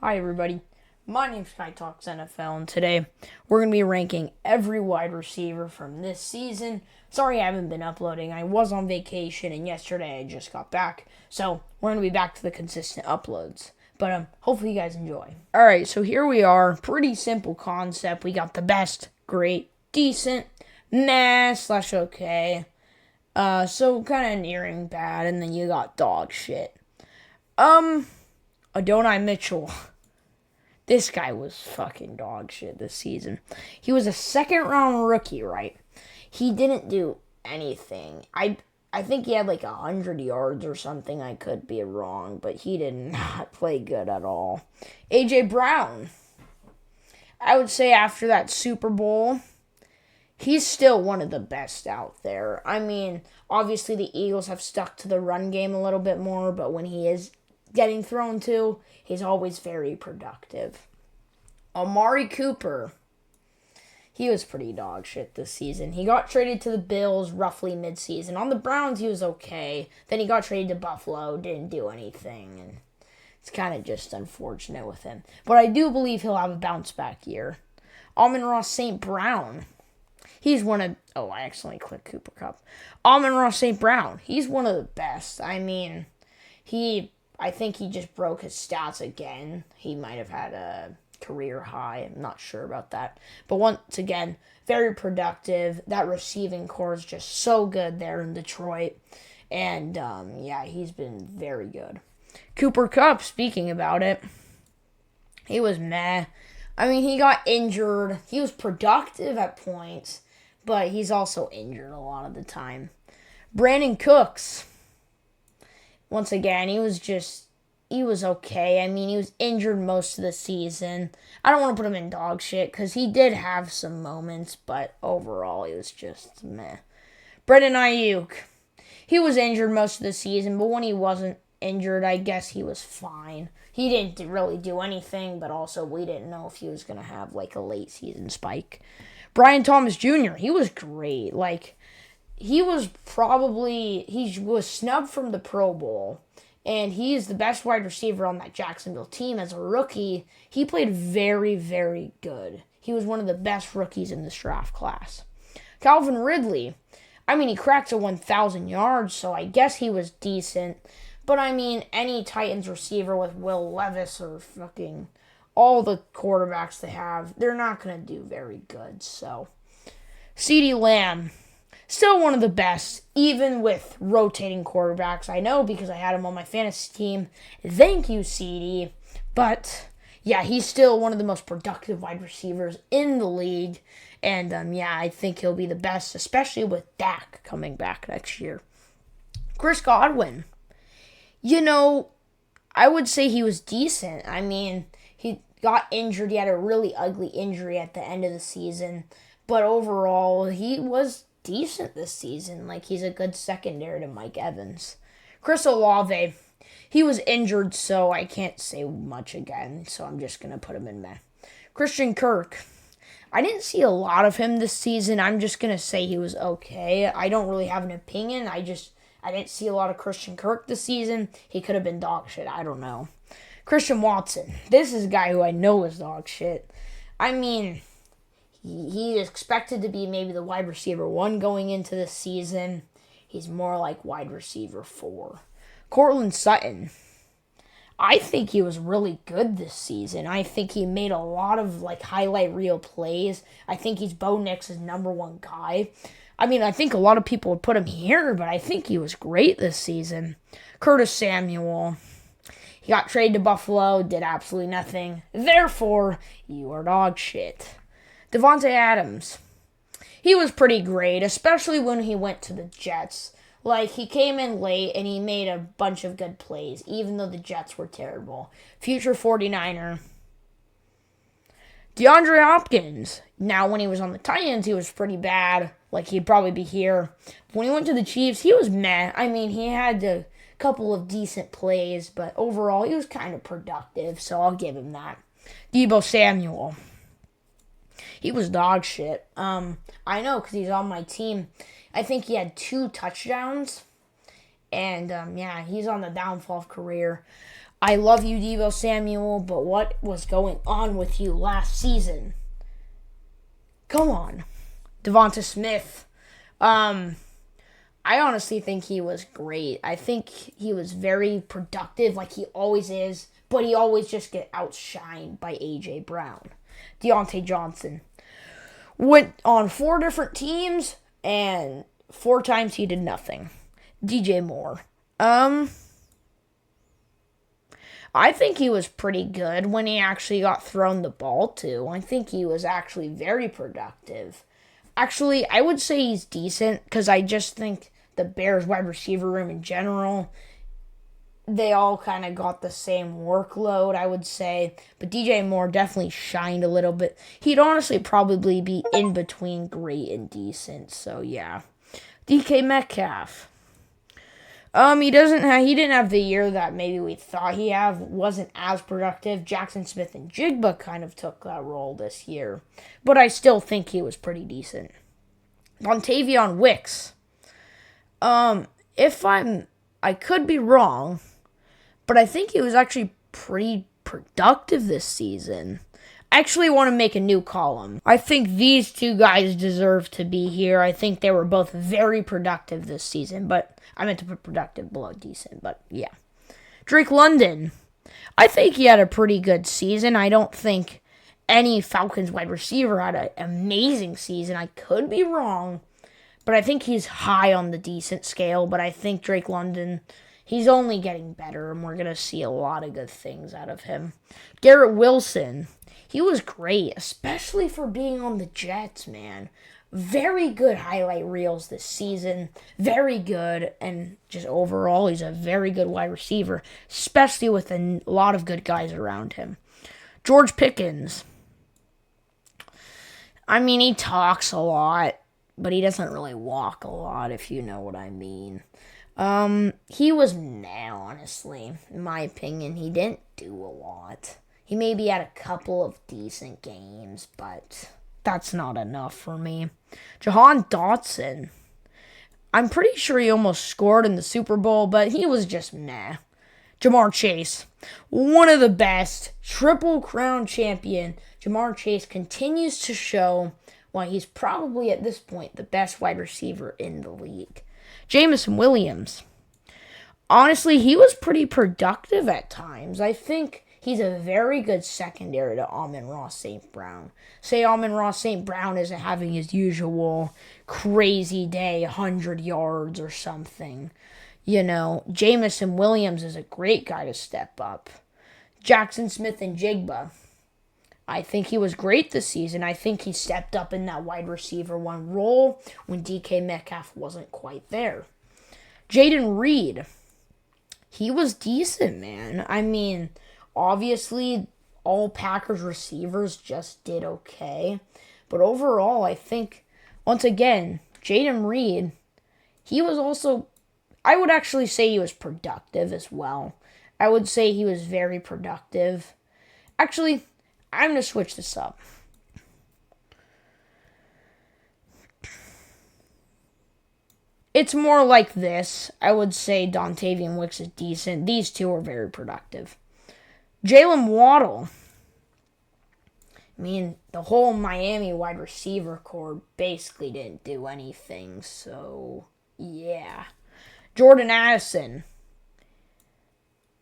Hi, everybody. My name's Sky Talks NFL, and today we're going to be ranking every wide receiver from this season. Sorry I haven't been uploading. I was on vacation, and yesterday I just got back. So we're going to be back to the consistent uploads. But hopefully you guys enjoy. All right, so here we are. Pretty simple concept. We got the best, great, decent, meh, slash okay. So kind of nearing bad, and then you got dog shit. Adonai Mitchell. This guy was fucking dog shit this season. He was a second round rookie, right? He didn't do anything. I think he had like 100 yards or something. I could be wrong, but he did not play good at all. AJ Brown. I would say after that Super Bowl, he's still one of the best out there. I mean, obviously the Eagles have stuck to the run game a little bit more, but when he is getting thrown to, he's always very productive. Amari Cooper, he was pretty dog shit this season. He got traded to the Bills roughly midseason. On the Browns, he was okay. Then he got traded to Buffalo, didn't do anything, and it's kind of just unfortunate with him. But I do believe he'll have a bounce back year. Amon-Ra St. Brown, he's one of... Oh, I accidentally clicked Cooper Kupp. Amon-Ra St. Brown, he's one of the best. I mean, I think he just broke his stats again. He might have had a career high. I'm not sure about that. But once again, very productive. That receiving core is just so good there in Detroit. And, yeah, he's been very good. Cooper Kupp, speaking about it, he was meh. I mean, he got injured. He was productive at points, but he's also injured a lot of the time. Brandin Cooks, once again, he was okay. I mean, he was injured most of the season. I don't want to put him in dog shit because he did have some moments, but overall, he was just meh. Brandon Ayuk, he was injured most of the season, but when he wasn't injured, I guess he was fine. He didn't really do anything, but also we didn't know if he was going to have like a late season spike. Brian Thomas Jr., he was great. Like, he was snubbed from the Pro Bowl, and he's the best wide receiver on that Jacksonville team. As a rookie, he played very, very good. He was one of the best rookies in this draft class. Calvin Ridley, I mean, he cracked to 1,000 yards, so I guess he was decent. But I mean, any Titans receiver with Will Levis or fucking all the quarterbacks they have, they're not going to do very good. So, CeeDee Lamb, still one of the best, even with rotating quarterbacks. I know because I had him on my fantasy team. Thank you, CD. But, yeah, he's still one of the most productive wide receivers in the league. And, yeah, I think he'll be the best, especially with Dak coming back next year. Chris Godwin. You know, I would say he was decent. I mean, he got injured. He had a really ugly injury at the end of the season. But overall, he was decent this season. Like, he's a good secondary to Mike Evans. Chris Olave, he was injured, so I can't say much again. So I'm just going to put him in meh. Christian Kirk, I didn't see a lot of him this season. I'm just going to say he was okay. I don't really have an opinion. I didn't see a lot of Christian Kirk this season. He could have been dog shit. I don't know. Christian Watson. This is a guy who I know is dog shit. I mean, he is expected to be maybe the wide receiver 1 going into the season. He's more like wide receiver 4. Courtland Sutton. I think he was really good this season. I think he made a lot of like highlight reel plays. I think he's Bo Nix's number 1 guy. I mean, I think a lot of people would put him here, but I think he was great this season. Curtis Samuel. He got traded to Buffalo, did absolutely nothing. Therefore, you are dog shit. Devontae Adams. He was pretty great, especially when he went to the Jets. Like, he came in late and he made a bunch of good plays, even though the Jets were terrible. Future 49er. DeAndre Hopkins. Now, when he was on the Titans, he was pretty bad. Like, he'd probably be here. When he went to the Chiefs, he was meh. I mean, he had a couple of decent plays, but overall, he was kind of productive, so I'll give him that. Deebo Samuel. He was dog shit. I know because he's on my team. I think he had 2 touchdowns. And, yeah, he's on the downfall of career. I love you, Deebo Samuel, but what was going on with you last season? Come on. Devonta Smith. I honestly think he was great. I think he was very productive, like he always is, but he always just get outshined by A.J. Brown. Deontay Johnson went on 4 different teams, and 4 times he did nothing. DJ Moore. I think he was pretty good when he actually got thrown the ball to. I think he was actually very productive. Actually, I would say he's decent because I just think the Bears wide receiver room in general, they all kind of got the same workload, I would say. But DJ Moore definitely shined a little bit. He'd honestly probably be in between great and decent. So, yeah. DK Metcalf. He didn't have the year that maybe we thought he have. Wasn't as productive. Jackson Smith and Jigba kind of took that role this year, but I still think he was pretty decent. Montavion Wicks. I could be wrong, but I think he was actually pretty productive this season. I actually want to make a new column. I think these 2 guys deserve to be here. I think they were both very productive this season, but I meant to put productive below decent, but yeah. Drake London. I think he had a pretty good season. I don't think any Falcons wide receiver had an amazing season. I could be wrong, but I think he's high on the decent scale. But I think Drake London, he's only getting better, and we're going to see a lot of good things out of him. Garrett Wilson. He was great, especially for being on the Jets, man. Very good highlight reels this season. Very good. And just overall, he's a very good wide receiver, especially with a lot of good guys around him. George Pickens. I mean, he talks a lot, but he doesn't really walk a lot, if you know what I mean. He was meh, honestly. In my opinion, he didn't do a lot. He maybe had a couple of decent games, but that's not enough for me. Jahan Dotson. I'm pretty sure he almost scored in the Super Bowl, but he was just meh. Jamar Chase. One of the best. Triple Crown champion. Jamar Chase continues to show why he's probably at this point the best wide receiver in the league. Jameson Williams. Honestly, he was pretty productive at times. I think he's a very good secondary to Amon-Ra St. Brown. Say Amon-Ra St. Brown isn't having his usual crazy day, 100 yards or something. You know, Jameson Williams is a great guy to step up. Jackson Smith and Jigba. I think he was great this season. I think he stepped up in that wide receiver 1 role when DK Metcalf wasn't quite there. Jaden Reed. He was decent, man. I mean, obviously, all Packers receivers just did okay. But overall, I think, once again, Jaden Reed, he was also, I would actually say he was productive as well. I would say he was very productive. Actually, I'm going to switch this up. It's more like this. I would say Dontavian Wicks is decent. These 2 are very productive. Jalen Waddle. I mean, the whole Miami wide receiver core basically didn't do anything, so yeah. Jordan Addison.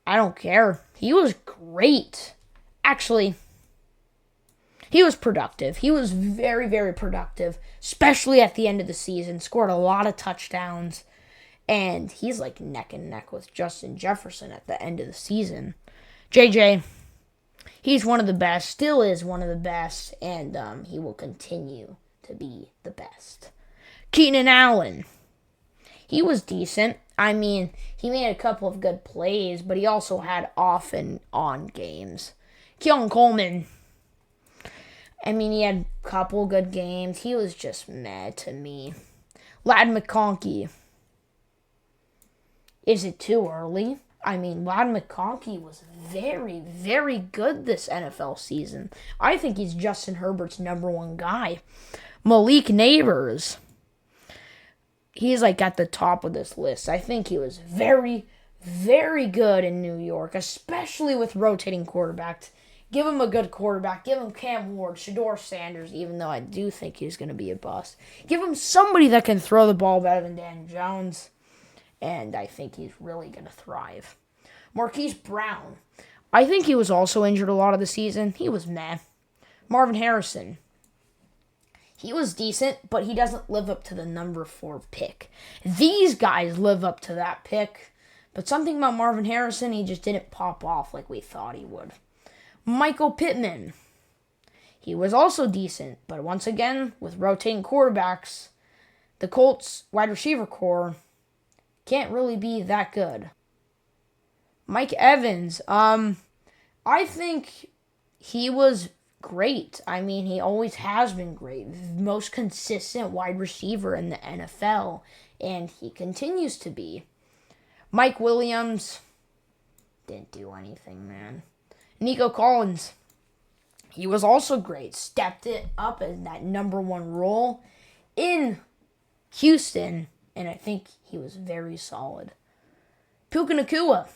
I don't care. He was great. Actually, he was productive. He was very, very productive, especially at the end of the season. Scored a lot of touchdowns, and he's like neck and neck with Justin Jefferson at the end of the season. JJ, he's one of the best, still is one of the best, and he will continue to be the best. Keenan Allen, he was decent. I mean, he made a couple of good plays, but he also had off and on games. Keon Coleman, I mean, he had a couple good games. He was just meh to me. Ladd McConkey. Is it too early? I mean, Ladd McConkey was very, very good this NFL season. I think he's Justin Herbert's number 1 guy. Malik Neighbors. He's like at the top of this list. I think he was very, very good in New York, especially with rotating quarterbacks. Give him a good quarterback. Give him Cam Ward, Shedeur Sanders, even though I do think he's going to be a bust. Give him somebody that can throw the ball better than Dan Jones, and I think he's really going to thrive. Marquise Brown. I think he was also injured a lot of the season. He was meh. Marvin Harrison. He was decent, but he doesn't live up to the number 4 pick. These guys live up to that pick, but something about Marvin Harrison, he just didn't pop off like we thought he would. Michael Pittman. He was also decent, but once again, with rotating quarterbacks, the Colts wide receiver core can't really be that good. Mike Evans. I think he was great. I mean, he always has been great. Most consistent wide receiver in the NFL, and he continues to be. Mike Williams didn't do anything, man. Nico Collins, he was also great. Stepped it up in that number 1 role in Houston, and I think he was very solid. Puka Nacua,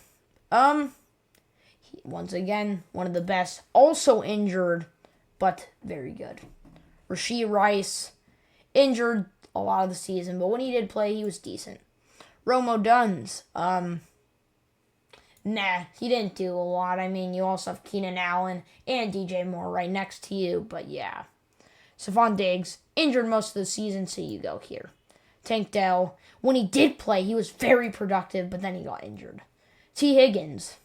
once again, one of the best. Also injured, but very good. Rashee Rice, injured a lot of the season, but when he did play, he was decent. Rome Odunze, he didn't do a lot. I mean, you also have Keenan Allen and DJ Moore right next to you, but yeah. Stephon Diggs, injured most of the season, so you go here. Tank Dell, when he did play, he was very productive, but then he got injured. T. Higgins,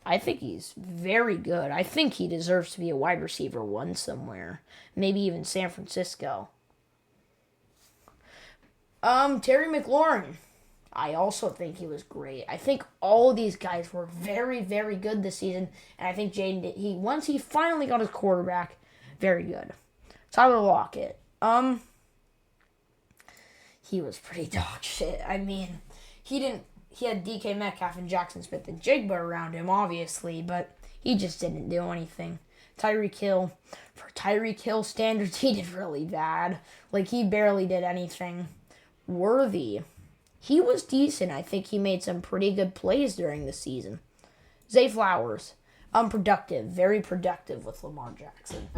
I think he's very good. I think he deserves to be a wide receiver 1 somewhere. Maybe even San Francisco. Terry McLaurin, I also think he was great. I think all of these guys were very, very good this season. And I think Jaden, once he finally got his quarterback, very good. Tyler Lockett. He was pretty dog shit. I mean, he had DK Metcalf and Jackson Smith-Njigba around him, obviously, but he just didn't do anything. Tyreek Hill. For Tyreek Hill standards, he did really bad. Like, he barely did anything. Worthy. He was decent. I think he made some pretty good plays during the season. Zay Flowers. Unproductive. Very productive with Lamar Jackson.